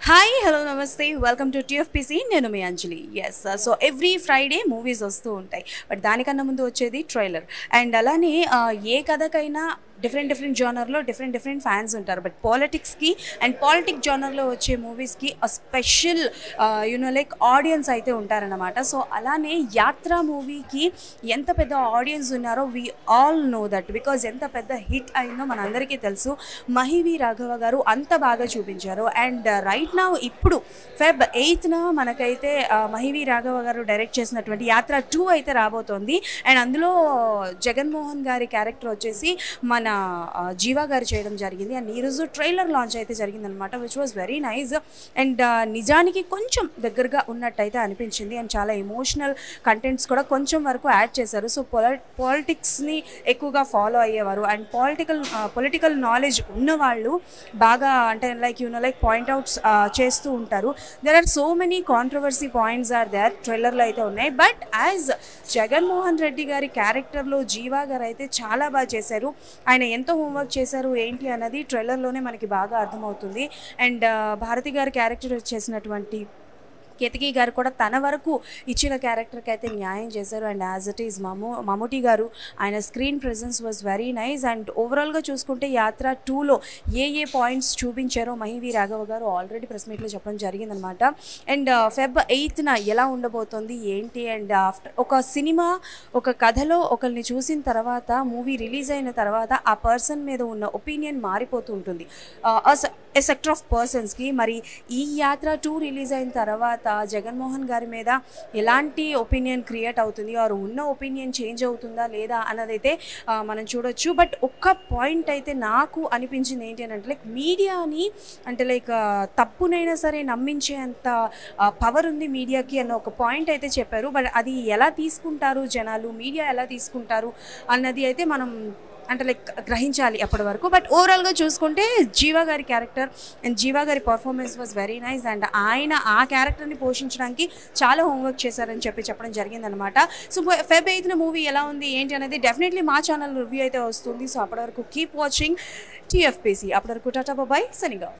hi hello నమస్తే welcome to TFPC నేను మీ Anjali yes so every Friday movies వస్తూ ఉంటాయి బట్ దానికన్నా ముందు వచ్చేది ట్రైలర్ అండ్ అలానే ఏ కథకైనా డిఫరెంట్ జానర్లో డిఫరెంట్ ఫ్యాన్స్ ఉంటారు బట్ పాలిటిక్స్కి అండ్ పాలిటిక్ జానర్లో వచ్చే మూవీస్కి స్పెషల్ లైక్ ఆడియన్స్ అయితే ఉంటారన్నమాట సో అలానే యాత్ర మూవీకి ఎంత పెద్ద ఆడియన్స్ ఉన్నారో we all know that because ఎంత పెద్ద హిట్ అయిందో మనందరికీ తెలుసు మహివి రాఘవ గారు అంత బాగా చూపించారు అండ్ రైట్ నౌ ఇప్పుడు Feb 8th మనకైతే మహివి రాఘవ గారు డైరెక్ట్ చేసినటువంటి యాత్ర 2 అయితే రాబోతోంది అండ్ అందులో జగన్మోహన్ గారి క్యారెక్టర్ వచ్చేసి మన జీవా గారు చేయడం జరిగింది అండ్ ఈరోజు ట్రైలర్ లాంచ్ అయితే జరిగిందనమాట which was very nice and నిజానికి కొంచెం దగ్గరగా ఉన్నట్టయితే అనిపించింది అండ్ చాలా ఎమోషనల్ కంటెంట్స్ కూడా కొంచెం వరకు యాడ్ చేశారు సో పాలిటిక్స్ని ఎక్కువగా ఫాలో అయ్యేవారు అండ్ పొలిటికల్ నాలెడ్జ్ ఉన్నవాళ్ళు బాగా అంటే లైక్ పాయింట్అవుట్స్ చేస్తూ ఉంటారు there are so many controversy points are there ట్రైలర్లో అయితే ఉన్నాయి బట్ యాజ్ జగన్మోహన్ రెడ్డి గారి క్యారెక్టర్లో జీవా గారు అయితే చాలా బాగా చేశారు ఆయన ఎంతో హోంవర్క్ చేశారు ఏంటి అన్నది ట్రైలర్లోనే మనకి బాగా అర్థమవుతుంది అండ్ భారతి గారి క్యారెక్టర్ చేసినటువంటి కేతకి గారు కూడా తన వరకు ఇచ్చిన క్యారెక్టర్కి అయితే న్యాయం చేశారు and as it is Mammootty గారు ఆయన screen presence was very nice and ఓవరాల్గా చూసుకుంటే యాత్ర 2లో ఏ పాయింట్స్ చూపించారో మహివి రాఘవ గారు ఆల్రెడీ ప్రెస్ మీట్లో చెప్పడం జరిగిందనమాట అండ్ Feb 8th ఎలా ఉండబోతోంది ఏంటి అండ్ ఆఫ్టర్ ఒక సినిమా ఒక కథలో ఒకరిని చూసిన తర్వాత మూవీ రిలీజ్ అయిన తర్వాత ఆ పర్సన్ మీద ఉన్న ఒపీనియన్ మారిపోతూ ఉంటుంది ఎ సెక్టర్ ఆఫ్ పర్సన్స్కి మరి ఈ యాత్ర 2 రిలీజ్ అయిన తర్వాత జగన్మోహన్ గారి మీద ఎలాంటి ఒపీనియన్ క్రియేట్ అవుతుంది ఆరు ఉన్న ఒపీనియన్ చేంజ్ అవుతుందా లేదా అన్నదైతే మనం చూడొచ్చు బట్ ఒక్క పాయింట్ అయితే నాకు అనిపించింది ఏంటి అని అంటే లైక్ మీడియాని అంటే లైక్ తప్పునైనా సరే నమ్మించేంత పవర్ ఉంది మీడియాకి అన్న ఒక పాయింట్ అయితే చెప్పారు బట్ అది ఎలా తీసుకుంటారు జనాలు మీడియా ఎలా తీసుకుంటారు అన్నది అయితే మనం అంటే లైక్ గ్రహించాలి అప్పటి వరకు బట్ ఓవరాల్గా చూసుకుంటే జీవా గారి క్యారెక్టర్ అండ్ జీవా గారి performance was very nice and ఆయన ఆ క్యారెక్టర్ని పోషించడానికి చాలా హోంవర్క్ చేశారని చెప్పడం జరిగిందనమాట సో Feb 8th మూవీ ఎలా ఉంది ఏంటి అనేది డెఫినెట్లీ మా ఛానల్ రివ్యూ అయితే వస్తుంది సో అప్పటి వరకు కీప్ వాచింగ్ టీఎఫ్పిసి అప్పటి వరకు టాటా బాయ్ సనిగా